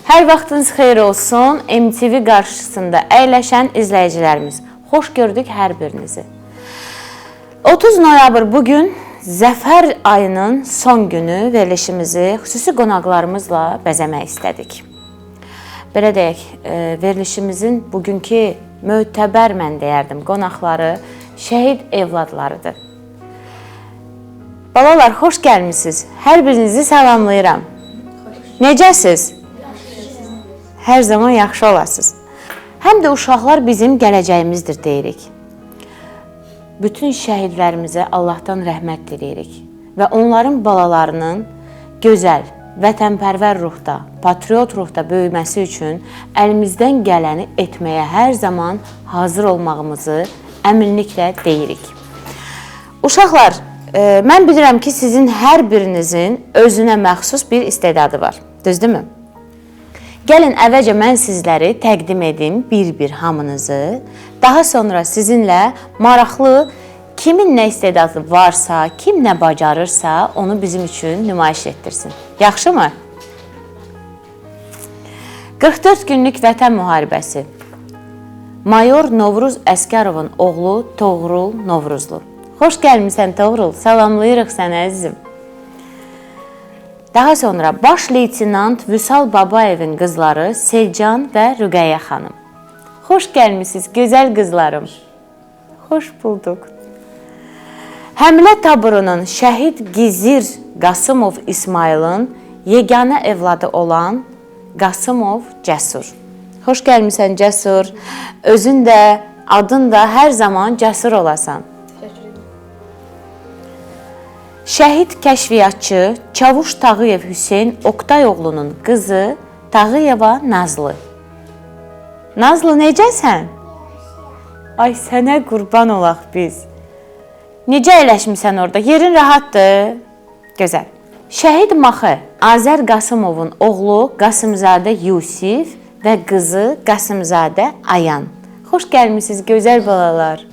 Hər vaxtınız xeyir olsun. MTV qarşısında əyləşən izləyicilərimiz. Xoş gördük hər birinizi. 30 noyabr bugün Zəfər ayının son günü verilişimizi xüsusi qonaqlarımızla bəzəmək istədik. Belə deyək, verilişimizin bugünkü mötəbər mən deyərdim qonaqları şəhid evladlarıdır. Balalar, xoş gəlmişsiniz. Hər birinizi salamlayıram. Necəsiz? Hər zaman yaxşı olasınız. Həm də uşaqlar bizim gələcəyimizdir deyirik. Bütün şəhidlərimizə Allahdan rəhmət diləyirik və onların balalarının gözəl, vətənpərvər ruhda, patriot ruhda böyüməsi üçün əlimizdən gələni etməyə hər zaman hazır olmağımızı əminliklə deyirik. Uşaqlar, mən bilirəm ki, sizin hər birinizin özünə məxsus bir istedadı var, düzdürmü? Gəlin əvvəlcə mən sizləri təqdim edim bir-bir hamınızı. Daha sonra sizinlə maraqlı kimin nə istedadı varsa, kim nə bacarırsa onu bizim üçün nümayiş etdirsin. Yaxşı mı? 44 günlük vətən müharibəsi. Mayor Novruz Əskərovun oğlu Toğrul Novruzlu. Xoş gəlmişsən Toğrul, salamlayırıq səni əzizim. Daha sonra baş leytenant Vüsal Babayevin qızları Selcan və Rüqəyyə xanım. Xoş gəlmişsiniz, gözəl qızlarım. Xoş bulduq. Həmlə taburunun şəhid Gizir Qasımov İsmailin yeganə evladı olan Qasımov Cəsur. Xoş gəlmişsən Cəsur. Özün də, adın da hər zaman cəsur olasan. Şəhid kəşfiyyatçı Çavuş Tağıyev Hüseyn Oqtayoğlu'nun qızı Tağıyeva Nazlı. Nazlı, necəsən? Ay, sənə qurban olaq biz. Necə əyləşmişsən orada? Yerin rahatdır? Gözəl. Şəhid Maxı Azər Qasımovun oğlu Qasımzadə Yusif və qızı Qasımzadə Ayan. Xoş gəlmişsiniz, gözəl balalar.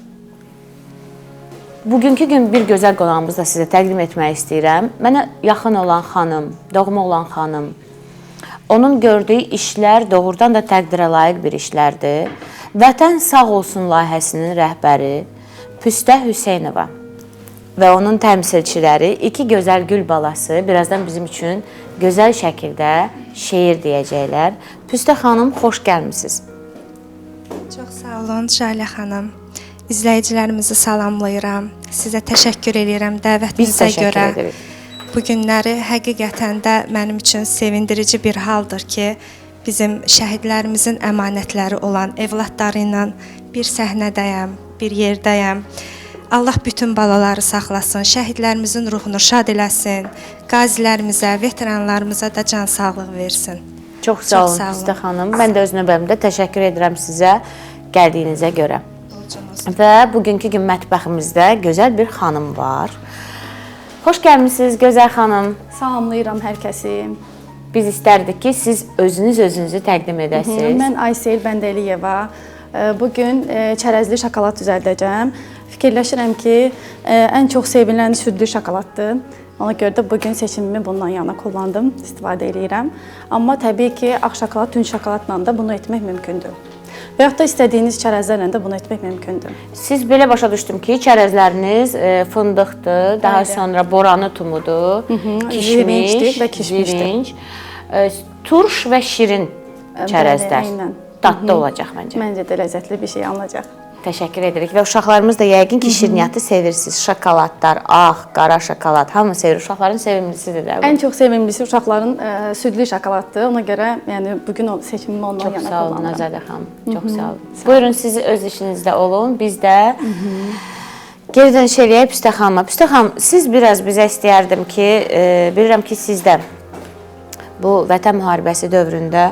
Bugünkü gün bir gözəl qonağımızı da sizə təqdim etmək istəyirəm. Mənə yaxın olan xanım, doğma olan xanım. Onun gördüyü işlər doğrudan da təqdirə layiq bir işlərdir. Vətən sağ olsun layihəsinin rəhbəri Püstə Hüseynova və onun təmsilçiləri iki gözəl gül balası birazdan bizim üçün gözəl şəkildə şeir deyəcəklər. Püstə xanım, xoş gəlmişsiniz. Çox sağ olun Jalə xanım. İzləyicilərimizi salamlayıram. Sizə təşəkkür edirəm dəvətinizə görə. Bu günləri həqiqətən də mənim üçün sevindirici bir haldır ki, bizim şəhidlərimizin əmanətləri olan evladları ilə bir səhnədəyəm, bir yerdəyəm. Allah bütün balaları saxlasın, şəhidlərimizin ruhunu şad eləsin, qazilərimizə, veteranlarımıza da can sağlığı versin. Çox sağ olun Püstə xanım. Mən də öz növbəmdə təşəkkür edirəm sizə gəldiyinizə görə. Və bugünkü gün mətbəximizdə gözəl bir xanım var. Xoş gəlmişsiniz, gözəl xanım. Salamlayıram hər kəsi. Biz istərdik ki, siz özünüzü təqdim edəsiniz. Mən Aysel Bəndəliyeva. Bugün çərəzli şokolad düzəldəcəm. Fikirləşirəm ki, ən çox sevilən südlü şokoladdır. Ona görə də bugün seçimimi bundan yana kullandım, istifadə edirəm. Amma təbii ki, ağ şokolad, tünd şokoladla da bunu etmək mümkündür. Və yaxud da istədiyiniz çərəzlərlə də bunu etmək mümkündür. Siz belə başa düşdüm ki, çərəzləriniz fındıqdır, daha sonra boranı tumudur, Zirniçdir və kişmişdir. Turş və şirin çərəzlər. Dadlı olacaq məncə. Məncə də ləzzətli bir şey alınacaq. Təşəkkür edirik və uşaqlarımız da yəqin ki, şirniyyatı sevirsiniz. Şokoladlar, ağ, qara şokolad, hamı sevir. Uşaqların sevimlisidir də bu. Ən çox sevimlisi uşaqların südlü şokoladdır. Ona görə yəni bugün seçimimi ondan yana kullanıram. Çox sağ olun Azadə xanım. Çox sağ olun. Buyurun, siz öz işinizdə olun. Biz də geri dönüş eləyək Püstə xanıma. Püstə xanım, siz biraz bizə istəyərdim ki, bilirəm ki, siz də bu vətən müharibəsi dövründə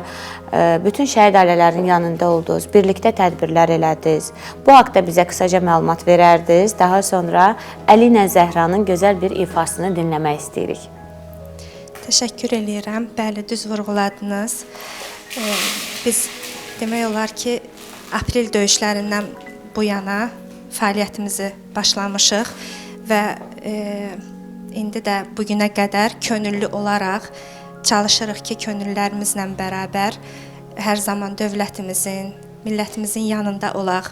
bütün şəhid ailələrinin yanında oldunuz, birlikdə tədbirlər elədiniz. Bu haqda bizə qısaca məlumat verərdiniz. Daha sonra Əlinə Zəhranın gözəl bir ifasını dinləmək istəyirik. Təşəkkür edirəm. Bəli, düz vurğuladınız. Biz demək olar ki, aprel döyüşlərindən bu yana fəaliyyətimizi başlamışıq və indi də bugünə qədər könüllü olaraq çalışırıq ki, könüllərimizlə bərabər hər zaman dövlətimizin, millətimizin yanında olaq.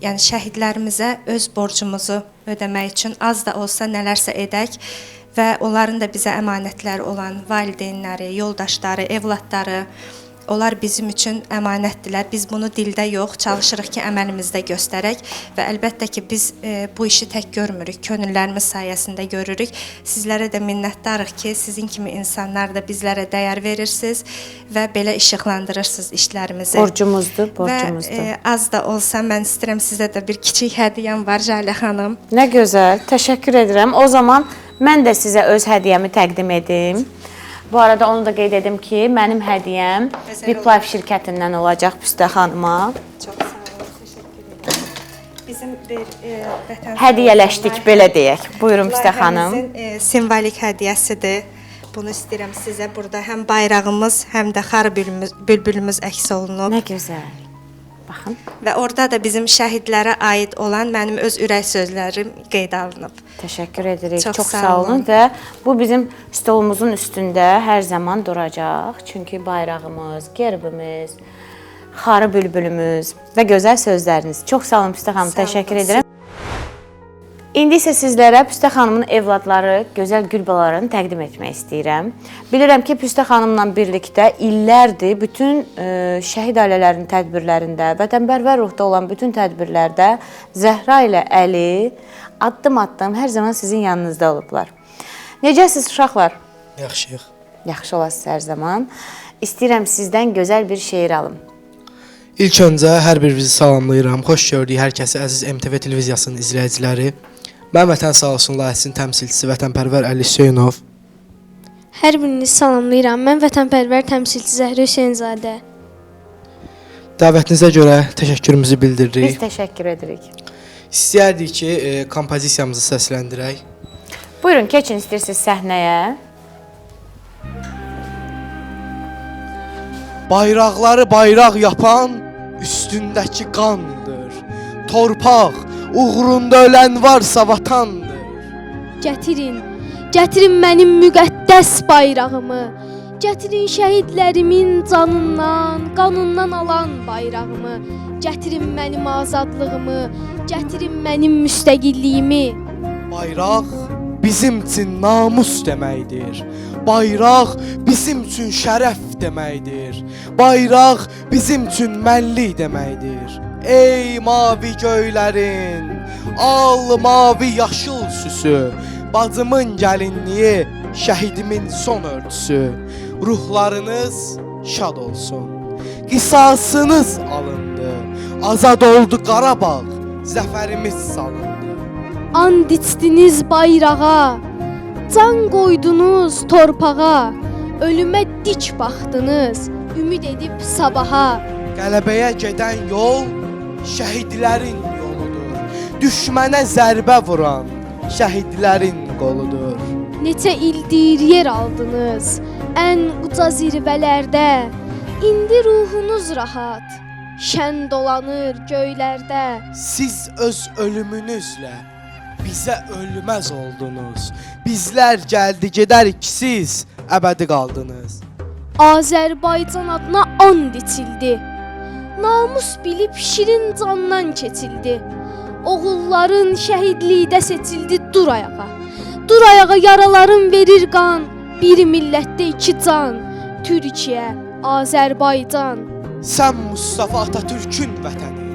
Yəni şəhidlərimizə öz borcumuzu ödəmək üçün az da olsa nələrsə edək və onların da bizə əmanətləri olan valideynləri, yoldaşları, evladları, onlar bizim üçün əmanətdirlər. Biz bunu dildə yox, çalışırıq ki, əməlimizdə göstərək və əlbəttə ki, biz bu işi tək görmürük, könüllərimiz sayəsində görürük. Sizlərə də minnətdarıq ki, sizin kimi insanlar da bizlərə dəyər verirsiniz və belə işıqlandırırsınız işlərimizi. Borcumuzdur, borcumuzdur. Və az da olsa mən istəyirəm sizə də bir kiçik hədiyyəm var Jalə xanım. Nə gözəl, təşəkkür edirəm. O zaman mən də sizə öz hədiyyəmi təqdim edim. Bu arada onu da qeyd edim ki, mənim hədiyyəm Biplife şirkətindən olacaq Püstə xanıma. Çox sağ olun, təşəkkür edirəm. Bizim bir vətəndaş Hədiyyələşdik, belə deyək. Buyurun Püstə xanım. Simvolik hədiyyəsidir. Bunu istəyirəm sizə. Burada həm bayrağımız, həm də xar bülbülümüz əks olunub. Nə gözəl. Baxın. Və orada da bizim şəhidlərə aid olan mənim öz ürək sözlərim qeydə alınıb. Təşəkkür edirik. Çox sağ sağ olun olun. və bu bizim stolumuzun üstündə hər zaman duracaq. Çünki bayrağımız, gerbimiz, xarı bülbülümüz və gözəl sözləriniz. Çox sağ olun Püstə xanım. Təşəkkür edirəm. İndi isə sizlərə Püstə xanımın evladları, gözəl gül balalarını təqdim etmək istəyirəm. Bilirəm ki, Püstə xanımla birlikdə illərdir bütün şəhid ailələrinin tədbirlərində, vətənpərvər ruhda olan bütün tədbirlərdə Zəhra ilə Əli addım-addım hər zaman sizin yanınızda olublar. Necəsiz uşaqlar? Yaxşıyıq. Yaxşı olasınız hər zaman. İstəyirəm sizdən gözəl bir şeir alım. İlk öncə hər birinizi salamlayıram. Xoş gördük hər kəsi əziz MTV televiziyasının izləyiciləri. Mən Vətən Sağ olsun layihəsinin təmsilçisi vətənpərvər Əli Hüseynov. Hər birinizi salamlayıram. Mən vətənpərvər təmsilçi Zəhra Hüseynzadə. Dəvətinizə görə təşəkkürümüzü Biz bildiririk. təşəkkür edirik. İstəyərdik ki, kompozisiyamızı səsləndirək. Buyurun, keçin istəyirsiniz səhnəyə. Bayraqları bayraq yapan üstündəki qandır. Torpaq uğrunda ölən varsa vatandır. Gətirin mənim müqəddəs bayrağımı. Gətirin şəhidlərimin canından, qanından alan bayrağımı. Gətirin mənim azadlığımı, gətirin mənim müstəqilliyimi. Bayraq bizim üçün namus deməkdir. Bayraq bizim üçün şərəf deməkdir. Bayraq bizim üçün mənlik deməkdir. Ey mavi göylərin, al mavi yaşıl süsü, bacımın gəlinliyi, şəhidimin son örtüsü. Ruhlarınız şad olsun. Qisasınız alındı. Azad oldu Qarabağ, zəfərimiz salındı. And içdiniz bayrağa, can qoydunuz torpağa, ölümə dik baxdınız, ümid edib sabaha. Qələbəyə gedən yol şəhidlərin yoludur. Düşmənə zərbə vuran şəhidlərin qoludur. Neçə ildir yer aldınız ən uca zirvələrdə. İndi ruhunuz rahat, şən dolanır göylərdə. Siz öz ölümünüzlə bizə ölməz oldunuz. Bizlər gəldi gedərik, siz əbədi qaldınız. Azərbaycan adına and içildi. Namus bilib şirin candan keçildi. Oğulların şəhidlikdə seçildi dur ayağa. Dur ayağa yaraların verir qan. Bir millətdə iki can. Türkiyə, Azərbaycan. Sən Mustafa Atatürkün vətəni,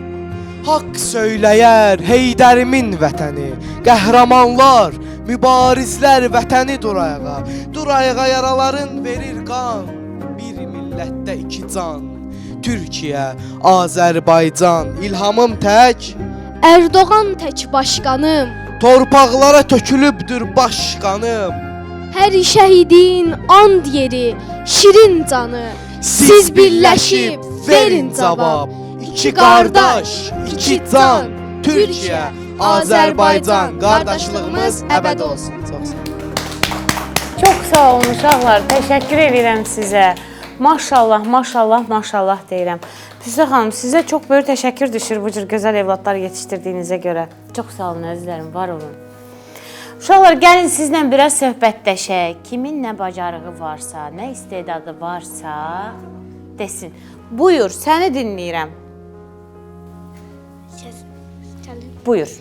haqq söyləyər Heydərimin vətəni. Qəhrəmanlar, mübarizlər vətəni dur ayağa. Dur ayağa yaraların verir qan. Bir millətdə iki can. Türkiyə, Azərbaycan, ilhamım tək. Erdoğan tək başqanım. Torpaqlara tökülübdür başqanım. Hər şəhidin and yeri, şirin canı. Siz birləşib verin cavab. İki qardaş, iki can. Türkiyə, Azərbaycan, qardaşlığımız əbəd olsun. Çox sağ olun. Çox sağ olun uşaqlar. Təşəkkür edirəm sizə. Maşallah, maşallah, maşallah deyirəm. Püstə xanım, sizə çox böyük təşəkkür düşür bu cür gözəl evladlar yetişdirdiyinizə görə. Çox sağ olun əzizlərim, var olun. Uşaqlar, gəlin sizlə biraz söhbətləşək. Kimin nə bacarığı varsa, nə istedadı varsa desin. Buyur, səni dinləyirəm. Buyur.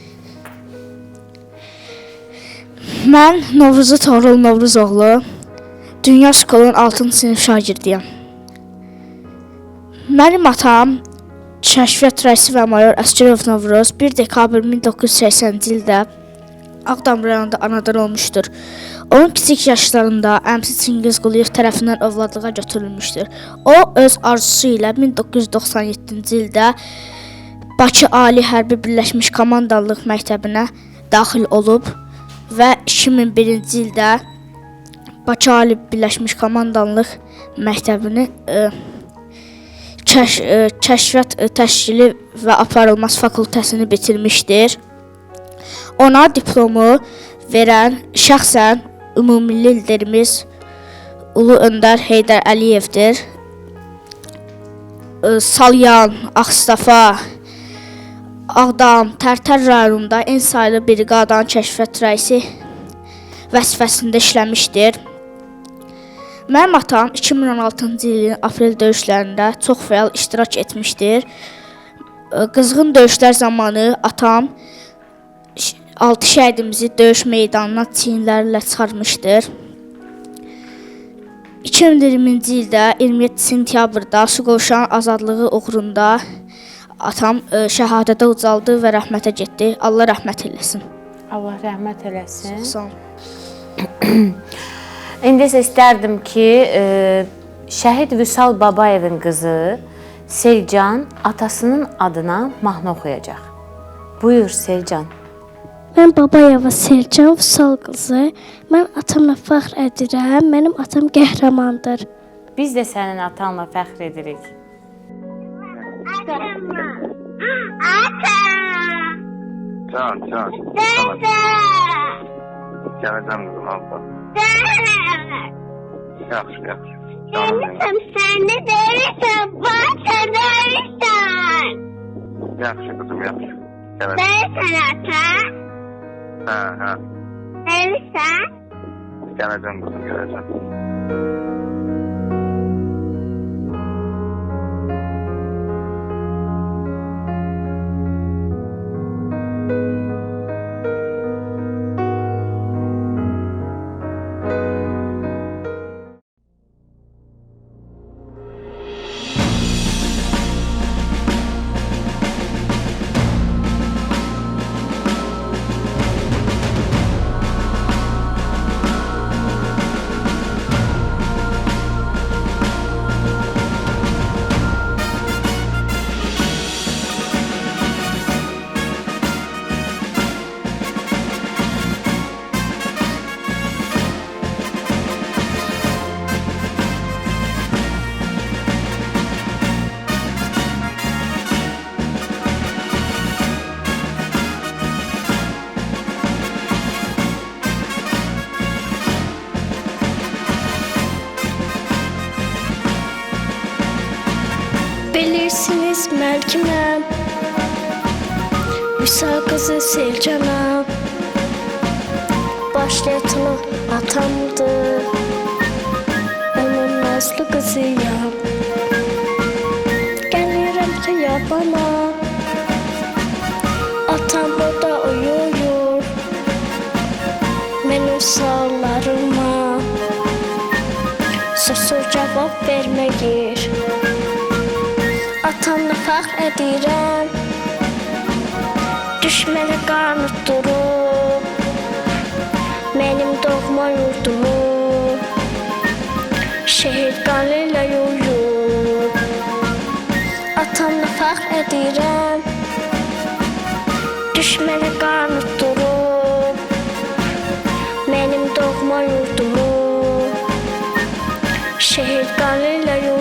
Mən Novruzat Toğrul Novruzoğlu, Dünya Şkolunun 6-cı sinif şagirdiyəm. Mənim atam Kəşfiyyat rəisi və mayor Əsgərov Novruz 1 dekabr 1980-ci ildə Ağdam rayonunda anadan olmuşdur. Onun kiçik yaşlarında əmsi Çingiz Quliyev tərəfindən övladlığa götürülmüşdür. O, öz arzusu ilə 1997-ci ildə Bakı Ali Hərbi Birləşmiş Komandanlıq Məktəbinə daxil olub və 2001-ci ildə Bakı Ali Birləşmiş Komandanlıq Məktəbini Kəşfiyyat təşkili və aparılmaz fakültəsini bitirmişdir. Ona diplomu verən şəxsən ümumilli liderimiz Ulu Öndər Heydər Əliyevdir. Salyan, Ağstafa, Ağdam, Tərtər rayonunda en sayılı briqadanın kəşfiyyat rəisi vəzifəsində işləmişdir. Mənim atam 2016-cı ilin aprel döyüşlərində çox fəal iştirak etmişdir. Qızğın döyüşlər zamanı atam 6 şəhidimizi döyüş meydanına çiyinlərlə çıxarmışdır. 2020-ci ildə 27 sentyabrda Suqovuşanın azadlığı uğrunda atam şəhadətə ucaldı və rəhmətə getdi. Allah rəhmət eləsin. Allah rəhmət eləsin. Sağ olun. İndi isə istərdim ki, şəhid Vüsal Babayevin qızı Selcan atasının adına mahnı oxuyacaq. Buyur Selcan. Mən Babayeva Selcan Vüsal qızı. Mən atamla fəxr edirəm. Mənim atam qəhrəmandır. Biz də sənin atanla fəxr edirik. Can. Gələcəm qızım, abla. Yaxşı. Demişəm səni deyirsən, sən deyirsən. Yaxşı qızım, yaxşı. Gələcəm. Deyirsən ata? Hə. Deyirsən? Gələcəm qızım, gələcəm. Bilirsiniz mən kiməm? Vüsal qızı Selcanam. Başlayanı atamdır. Onun nazlı qızıyam. Gəlirəm ki yabana. Atam orada uyuyur. Mənim suallarıma soru cavab verməyir. Atamla fəxr edirəm. Düşmənə qarnı durub. Mənim doğma yurdumu şəhid qanı ilə yuyub. Atamla fəxr edirəm. Düşmənə qarnı durub. Mənim doğma yurdumu şəhid qanı ilə yuyub.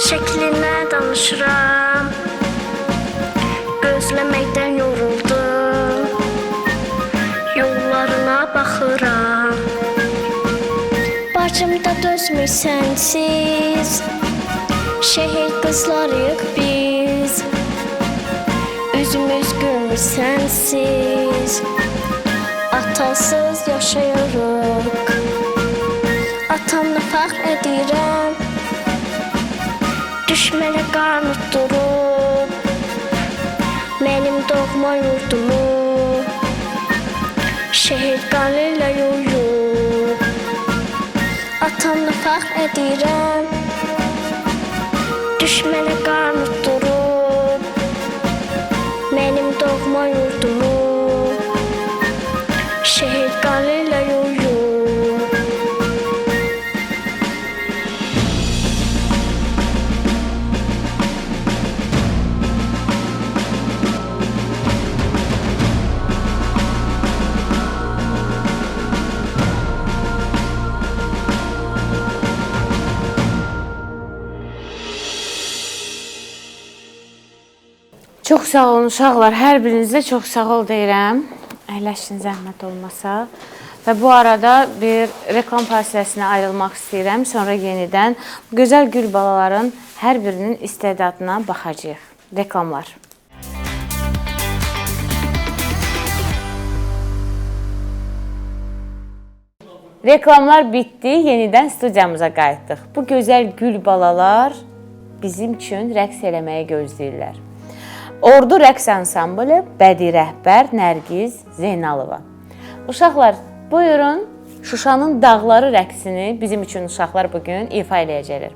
şəklinə danışıram. Gözləməkdən yoruldum, yollarına baxıram. Bacımda dözmür sənsiz, şəhər qızlarıyıq biz. Üzümüz gülmür sənsiz, atasız yaşayırıq. Atamla fəxr edirəm, düşmənə qarnı durub. Mənim doğma yurdumu şəhər qanı ilə yuyub. Atamla fəxr edirəm, düşmənə qarnı durub. Mənim doğma yurdumu şəhər qanı ilə yuyub. Çox sağ olun uşaqlar, hər birinizə çox sağ ol deyirəm. Əyləşin, zəhmət olmasa. Və bu arada bir reklam fasiləsinə ayrılmaq istəyirəm. Sonra yenidən bu gözəl gül balaların hər birinin istedadına baxacağıq. Reklamlar. Reklamlar bitdi, yenidən studiyamıza qayıtdıq. Bu gözəl gül balalar bizim üçün rəqs eləməyi gözləyirlər. Ordu rəqs ansamblı, bədii rəhbər Nərgiz Zeynalova. Uşaqlar, buyurun Şuşanın Dağları rəqsini bizim üçün uşaqlar bugün ifa eləyəcəklər.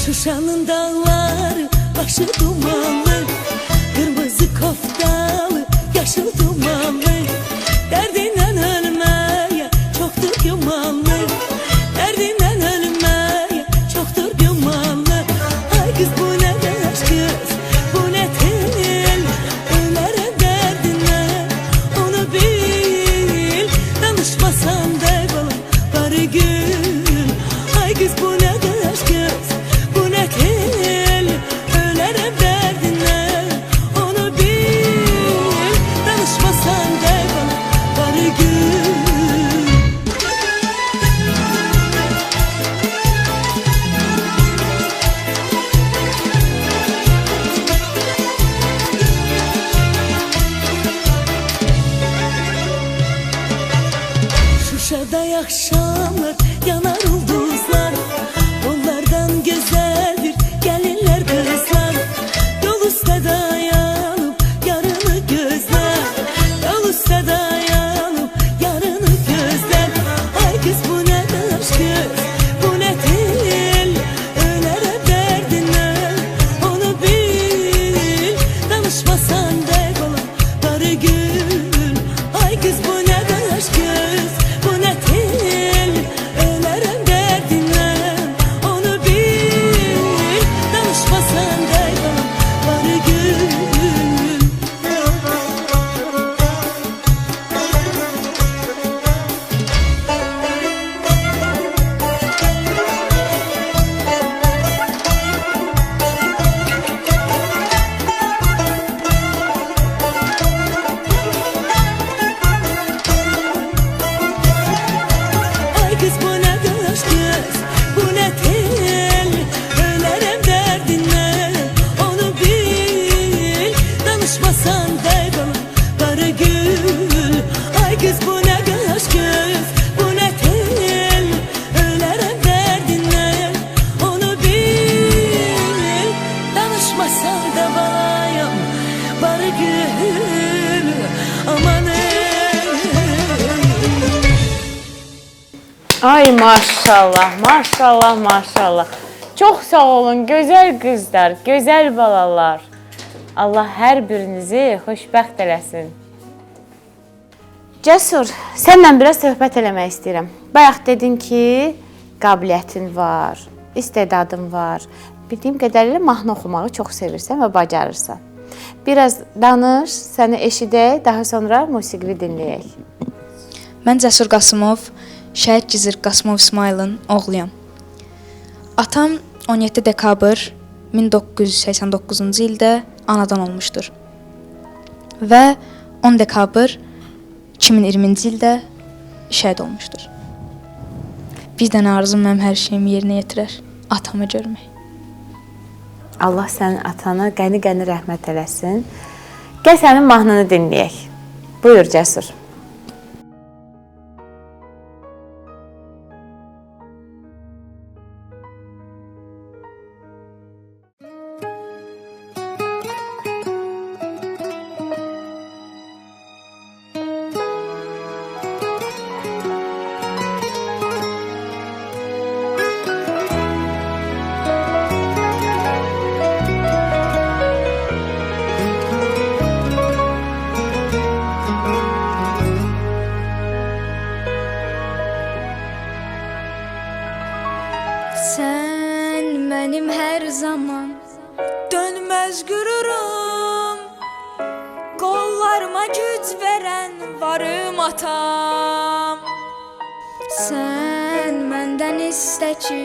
Şuşanın dağları başı dumanlı, kırmızı koftalı, yaşıl dumanlı. Derdinden ölmeye çoktur gümanlı, derdinden ölmeye çoktur gümanlı. Ay kız bu ne aşk kız, bu ne tel, ölere derdinden onu bil. Danışmasan da balım barı gül. Ay kız bu ne aşk kız, tel, ölerim derdinden onu bil. Danışmasan da bana barı gül. Şuşada akşamlar yanar ulduzlar, onlardan güzeldir gelinler kızlar. Yol üstte dayanıp yarını gözler, yol üstte dayanıp yarını gözler. Ay kız bu ne aşk kız, bu ne tel, ölere derdinden onu bil. Danışmasan da bana barı gül. Ay kız bu ne aşk kız, bu ne tel, ölerim derdinden onu bil. Danışmasan da bana barı gül. Ay kız bu ne aşk kız, bu ne tel, ölerim derdinden onu bil. Danışmasan da bana barı gül. Ay kız bu ne aşk kız, bu ne tel, ölerim derdinden onu bil. Danışmasan da bana barı Ay maşallah, maşallah, maşallah. Çox sağ olun, gözəl qızlar, gözəl balalar. Allah hər birinizi xoşbəxt eləsin. Cəsur, sənlə biraz söhbət eləmək istəyirəm. Bayaq dedin ki, qabiliyyətin var, istedadın var. Bildiyim qədərilə mahnı oxumağı çox sevirsən və bacarırsan. Biraz danış, səni eşidək, daha sonra musiqili dinləyək. Mən Cəsur Qasımov, şəhid Gizir Qasımov İsmailin oğluyam. Atam 17 dekabr 1989-cu ildə anadan olmuşdur. Və 10 dekabr 2020-ci ildə şəhid olmuşdur. Bir dənə arzum mənim hər şeyimi yerinə yetirər, atamı görmək. Allah sənin atana qəni-qəni rəhmət eləsin. Gəl sənin mahnını dinləyək. Buyur Cəsur. Sən mənim hər zaman dönməz qürurum, qollarıma güc verən varım atam. Sən məndən istə ki,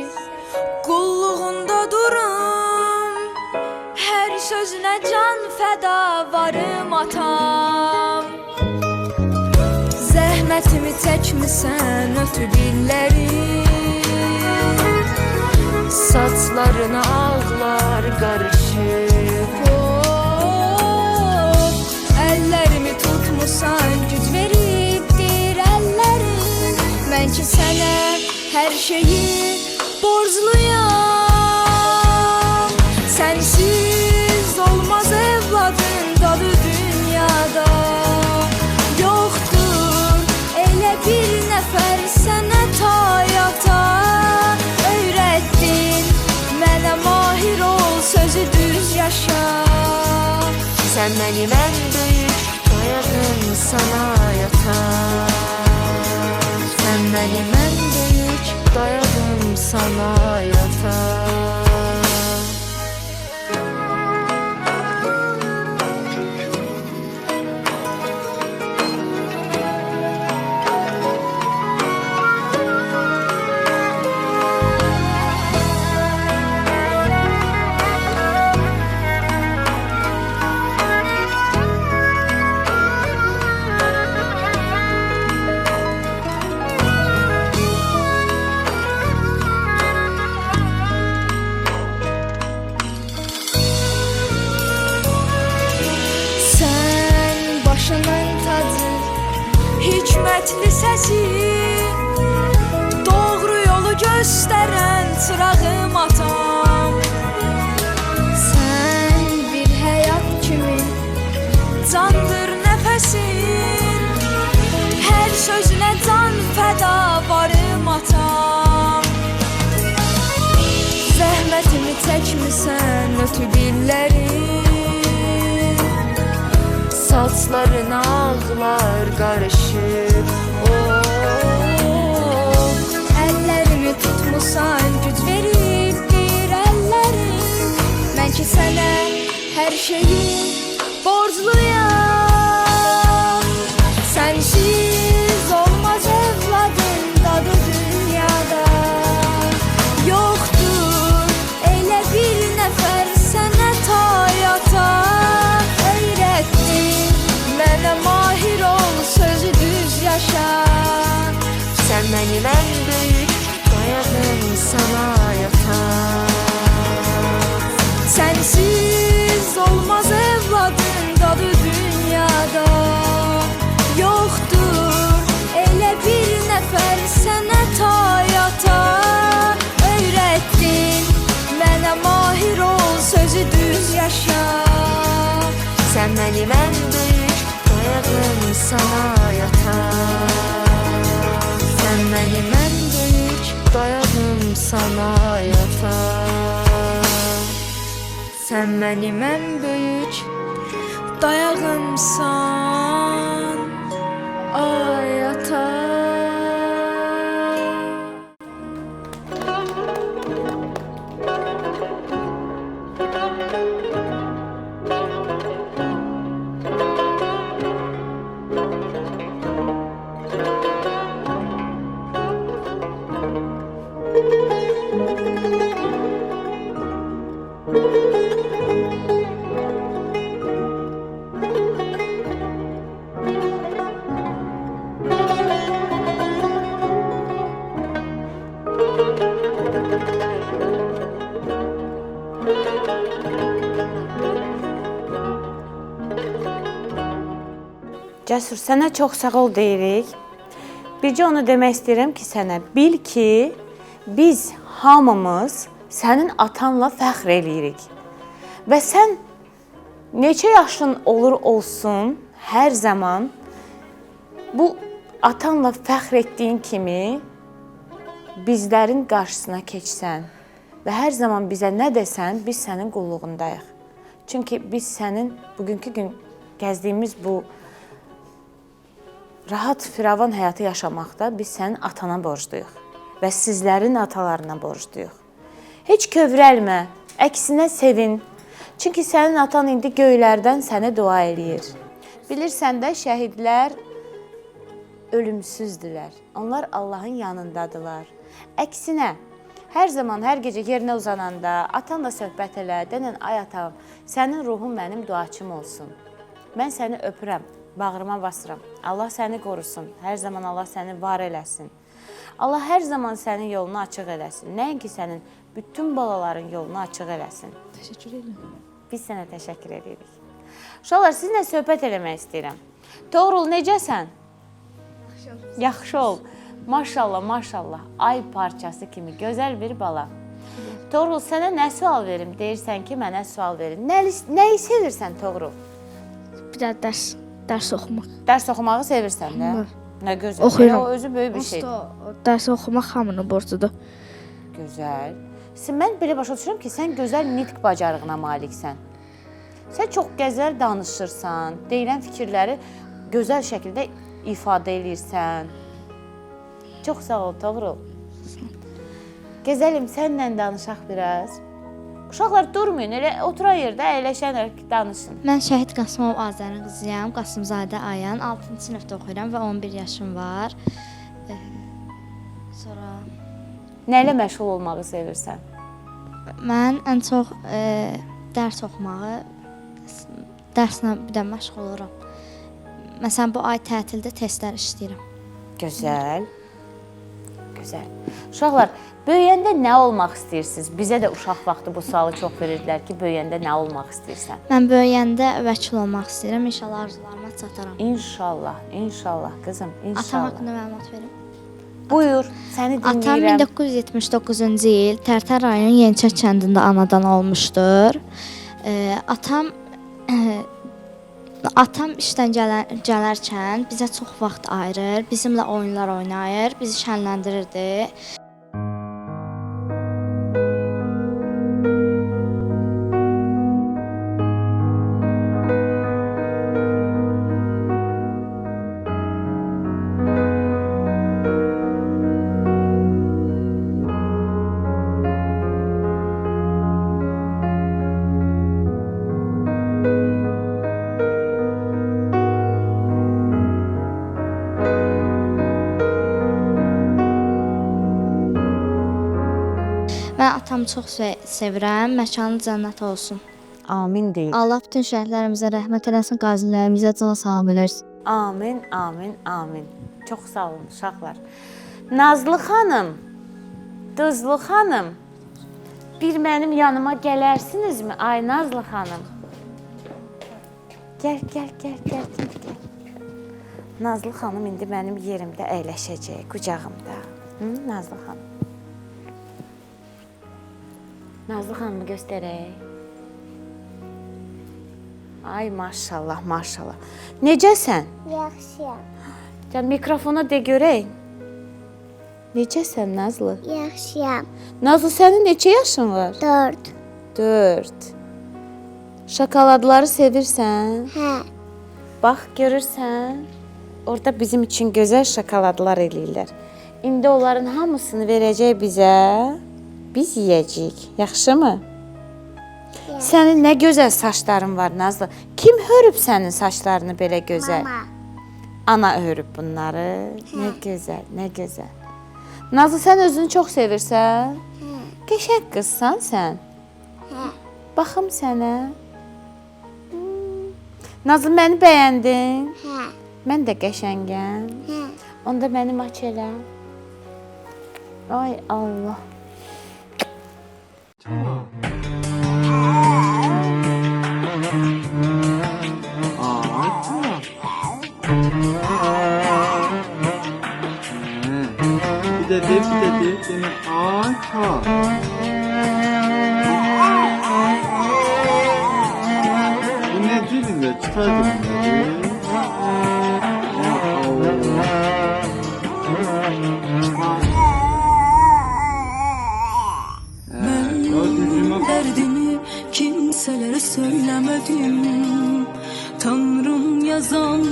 qulluğunda durum, hər sözünə can fəda varım atam. Zəhmətimi çəkmisən ötüb illərim, saçlarına ağlar qarışıb. Əllərimi tutmusan, güc veribdir əllərin. Mən ki sənə hər şeyi borcluyam. Sənsiz olmaz evladın dadı dünyada. Yoxdur elə bir nəfər sənə tayata. Mahir ol, sözü düz yaşa. Sən mənim ən böyük dayağım sana yatar. Sən mənim ən böyük dayağım sana yatar. Hikmətli səsi, doğru yolu göstərən çırağım atam. Sən bir həyat kimi candır nəfəsin, hər sözünə can fəda varım atam. Zəhmətimi çəkmisən ötüb illərim, saçlarına ağlar qarışıb. Əllərimi tutmusan, güc veribdir əllərin. Mən ki sənə hər şeyi borcluyam. Sənsiz olmaz evladın dadı dünyada. Yoxdur elə bir nəfər sənə tayata. Mənə mahir ol, sözü düz yaşa. Sən mənim ən böyük dayağım sana yatar. Sənsiz olmaz evladın dadı dünyada. Yoxdur elə bir nəfər sənə tayata. Öyrətdin mənə mahir ol, sözü düz yaşa. Sən mənim ən böyük dayağım sana yatar. Sən mənim ən böyük sana yatar. Sən mənim ən böyük dayağımsan, ay ata. Cəsur, sənə çox sağ ol deyirik. Bircə onu demək istəyirəm ki, sənə bil ki, biz hamımız sənin atanla fəxr eləyirik. Və sən neçə yaşın olur olsun, hər zaman bu atanla fəxr etdiyin kimi bizlərin qarşısına keçsən və hər zaman bizə nə desən, biz sənin qulluğundayıq. Çünki biz sənin bugünkü gün gəzdiyimiz bu rahat, firavan həyatı yaşamaqda biz sənin atana borcluyuq və sizlərin atalarına borcluyuq. Heç kövrəlmə, əksinə sevin. Çünki sənin atan indi göylərdən sənə dua eləyir. Bilirsən də, şəhidlər ölümsüzdürlər. Onlar Allahın yanındadılar. Əksinə, hər zaman, hər gecə yerinə uzananda, atanla söhbət elə, denən, ay atam, sənin ruhun mənim duaçım olsun. Mən səni öpürəm. Bağrıma basıram. Allah səni qorusun. Hər zaman Allah səni var eləsin. Allah hər zaman sənin yolunu açıq eləsin. Nəinki sənin bütün balaların yolunu açıq eləsin. Təşəkkür edirəm. Biz sənə təşəkkür edirik. Uşaqlar, sizinlə söhbət eləmək istəyirəm. Toğrul, necəsən? Yaxşı ol. Maşallah, maşallah. Ay parçası kimi gözəl bir bala. Toğrul, sənə nə sual verim? Deyirsən ki, mənə sual verin. Nəyi sevirsən Toğrul? Bir də dərs oxumaq. Dərs oxumağı sevirsən də? Nə gözəl. Oxuyuram. O özü böyük bir şeydir. Dərs oxumaq hamının borcudur. Gözəl. Mən belə başa düşürəm ki, sən gözəl nitq bacarığına maliksən. Sən çox gözəl danışırsan, deyilən fikirləri gözəl şəkildə ifadə edirsən. Çox sağ ol, Toğrul. Gözəlim, sənlə danışaq biraz. Uşaqlar durmayın, elə oturan yerdə əyləşənlər danışın. Mən Şəhid Qasımov Azərin qızıyam, Qasımzadə Ayan, 6-cı sinifdə oxuyuram və 11 yaşım var. Sonra... Nə ilə məşğul olmağı sevirsən? Mən ən çox dərs oxumağı, dərslə bir də məşğul oluram. Məsələn, bu ay tətildə testlər işləyirəm. Gözəl. Gözəl. Uşaqlar, böyüyəndə nə olmaq istəyirsiniz? Bizə də uşaq vaxtı bu sualı çox verirdilər ki, böyüyəndə nə olmaq istəyirsən? Mən böyüyəndə vəkil olmaq istəyirəm, inşallah arzularıma çataram. İnşallah, inşallah qızım, inşallah. Atam haqqında məlumat verim. Buyur, səni dinləyirəm. Atam 1979-cu il Tərtər rayon Yeniçək kəndində anadan olmuşdur. Atam işdən gələrkən bizə çox vaxt ayırır, bizimlə oyunlar oynayır, bizi şənləndirirdi. Mən atamı çox sevirəm, məkanı cənnət olsun. Amin deyil. Allah bütün şəhidlərimizə rəhmət eləsin, qazilərimizə can sağlam eləsin. Amin, amin, amin. Çox sağ olun uşaqlar. Nazlı xanım, Duzlu xanım, bir mənim yanıma gələrsinizmi? Ay Nazlı xanım. Gəl. Nazlı xanım indi mənim yerimdə əyləşəcək, qucağımda. Nazlı xanım. Nazlı xanımı göstərək. Ay maşallah, maşallah. Necəsən? Yaxşıyam. Mikrofona de görək. Necəsən Nazlı? Yaxşıyam. Nazlı, sənin neçə yaşın var? 4. 4. Şokoladları sevirsən? Hə. Bax, görürsən? Orada bizim üçün gözəl şokoladlar eləyirlər. İndi onların hamısını verəcək bizə. Biz yeyəcəyik. Yaxşımı? Sənin nə gözəl saçların var Nazlı. Kim hörüb sənin saçlarını belə gözəl? Mama. Ana hörüb bunları. Nə gözəl, nə gözəl. Nazlı, sən özünü çox sevirsən? Qəşəng qızsan sən. Baxım sənə. Nazlı, məni bəyəndin? Hə. Mən də qəşəngəm. Hə. Onda mənim aç elə. Ay Allah. Bir de demin ata. Bu ne dilinde? Çıtar dilinde. Derdimi kimselere söylemedim. Tanrım yazan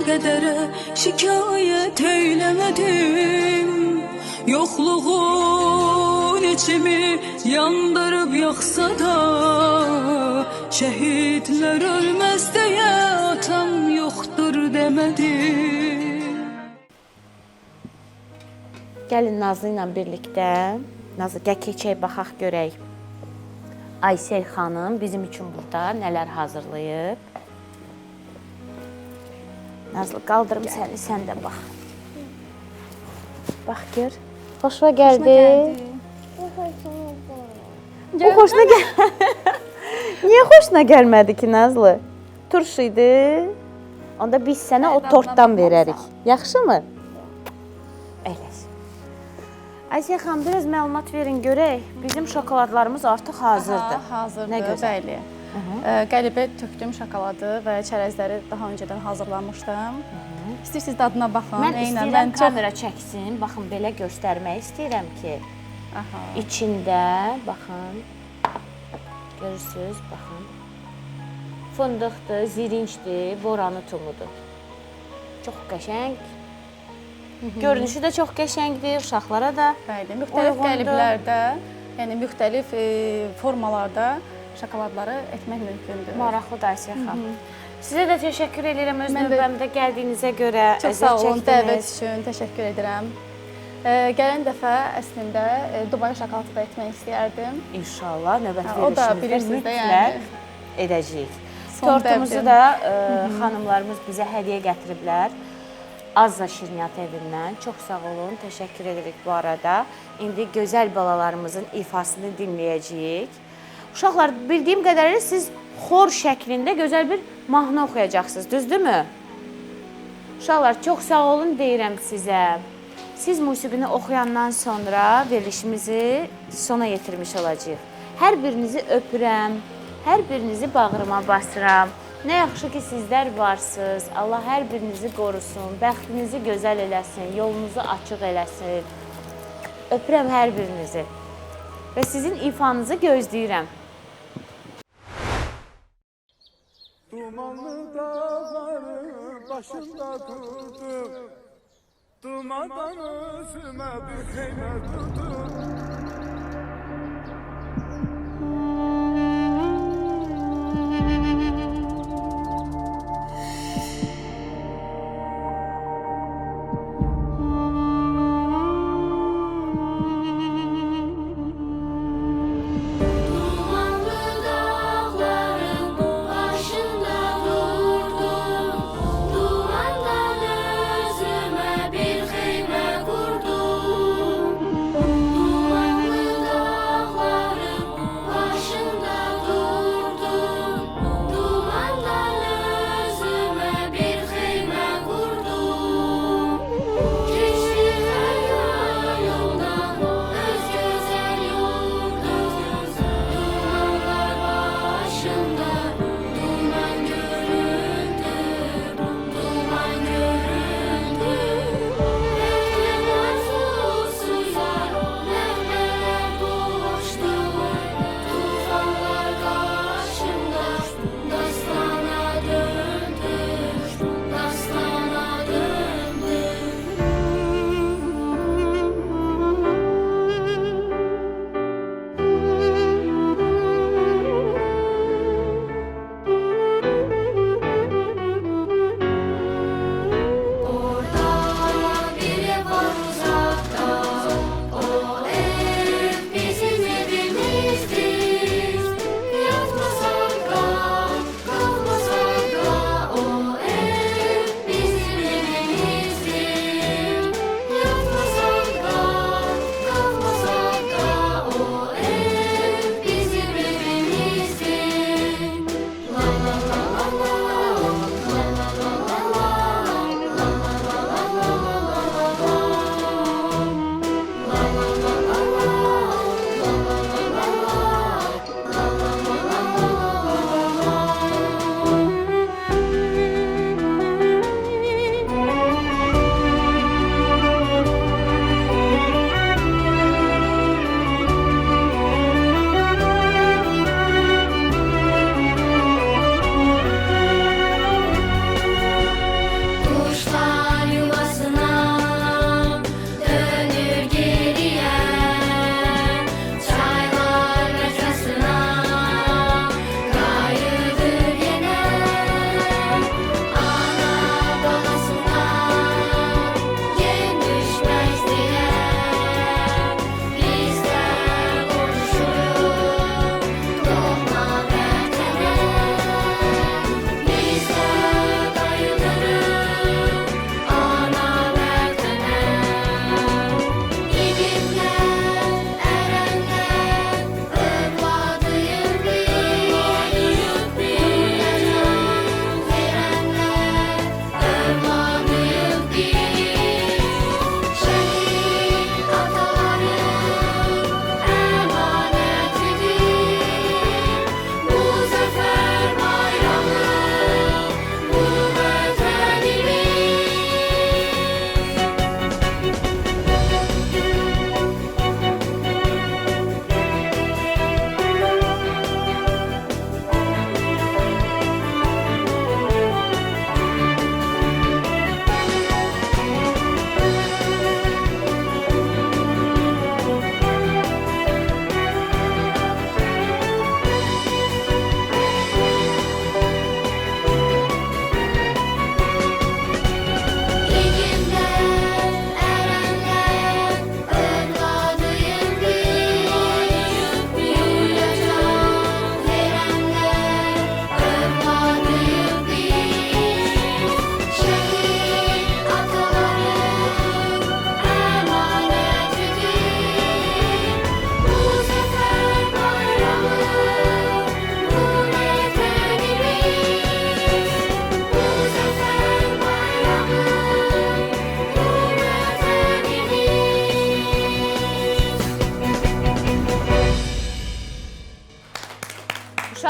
kadere şikayet eylemedim. Yokluğun içimi yandırıp yaksa da şehitler ölmez diye atam yoktur demedim. Gəlin Nazlı ilə birlikdə. Nazlı, gəl keçək, baxaq görək. Aysel xanım bizim üçün burada nələr hazırlayıb. Nazlı, qaldırım səni, sən də bax. Bax, gör. Xoşuna gəldi. Bu xoşuna gəldi. Niyə xoşuna gəlmədi ki, Nazlı? Turş idi. Onda biz sənə o tortdan verərik. Yaxşımı? Eləsin. Aysel xanım, biraz məlumat verin görək. Bizim şokoladlarımız artıq hazırdır. Hazırdır, Nə gözəl. bəli. Qəlibə tökdüyüm şokoladı və çərəzləri daha öncədən hazırlamışdım. İstəyirsiniz dadına baxın. Mən istəyirəm kamera çəksin. Baxın, belə göstərmək istəyirəm ki, içində, baxın, görürsünüz, baxın, fındıqdır, zirincdir, boranı tumudur. Çox qəşəng. Görünüşü də çox qəşəngdir, uşaqlara da bəli, müxtəlif qəliblərdə, yəni müxtəlif formalarda şokoladları etmək mümkündür. Maraqlıdır Aysel xanım. Sizə də təşəkkür edirəm öz növbəmdə gəldiyinizə görə. Çox sağ olun, dəvət üçün təşəkkür edirəm. Gələn dəfə əslində Dubai şokoladı da etmək istəyərdim. İnşallah növbəti O da verişimizdə bilirsiniz də, yəni. mütləq edəcəyik. Tortumuzu da xanımlarımız bizə hədiyyə gətiriblər. Azza Şirniyyat evindən. Çox sağ olun, təşəkkür edirik bu arada. İndi gözəl balalarımızın ifasını dinləyəcəyik. Uşaqlar, bildiyim qədərilə siz xor şəklində gözəl bir mahnı oxuyacaqsınız, düzdürmü? Uşaqlar, çox sağ olun deyirəm sizə. Siz musiqini oxuyandan sonra verilişimizi sona yetirmiş olacağıq. Hər birinizi öpürəm, hər birinizi bağrıma basıram. Nə yaxşı ki, sizlər varsınız. Allah hər birinizi qorusun, bəxtinizi gözəl eləsin, yolunuzu açıq eləsin. Öpürəm hər birinizi və sizin ifanızı gözləyirəm. Dumanlı dağları başında durdum. Dumandan özüme bir xeymə durdum. Dumandan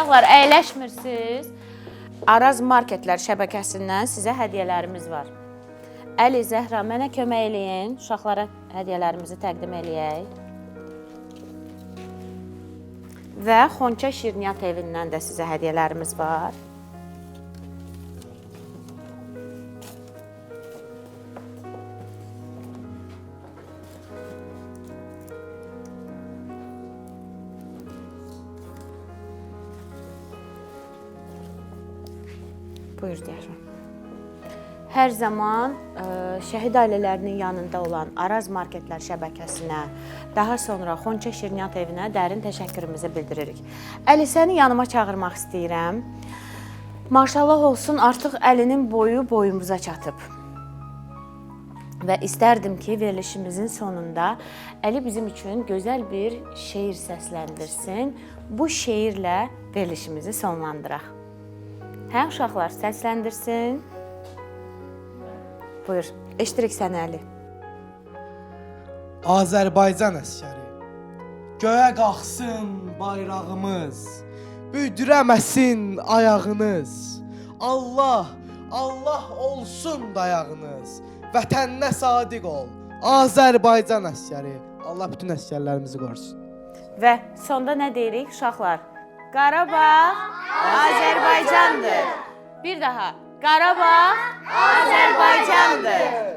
Uşaqlar, əyləşmirsiniz. Araz Marketlər şəbəkəsindən sizə hədiyyələrimiz var. Əli, Zəhra, mənə kömək eləyin. Uşaqlara hədiyyələrimizi təqdim eləyək. Və Xonça Şirniyyat evindən də sizə hədiyyələrimiz var. Buyur deyərəm. Hər zaman şəhid ailələrinin yanında olan Araz Marketlər şəbəkəsinə, daha sonra Xonça Şirniyyat evinə dərin təşəkkürümüzü bildiririk. Əli, səni yanıma çağırmaq istəyirəm. Maşallah olsun, artıq Əlinin boyu boyumuza çatıb. Və istərdim ki, verilişimizin sonunda Əli bizim üçün gözəl bir şeir səsləndirsin. Bu şeirlə verilişimizi sonlandıraq. Hə, uşaqlar, səsləndirsin. Buyur, eşidirik səni, Əli. Azərbaycan əsgəri, göyə qalxsın bayrağımız, büdürəməsin ayağınız. Allah, Allah olsun dayağınız, vətəninə sadiq ol, Azərbaycan əsgəri. Allah bütün əsgərlərimizi qorusun. Və sonda nə deyirik, uşaqlar? Qarabağ Azərbaycandır. Bir daha, Qarabağ Azərbaycandır.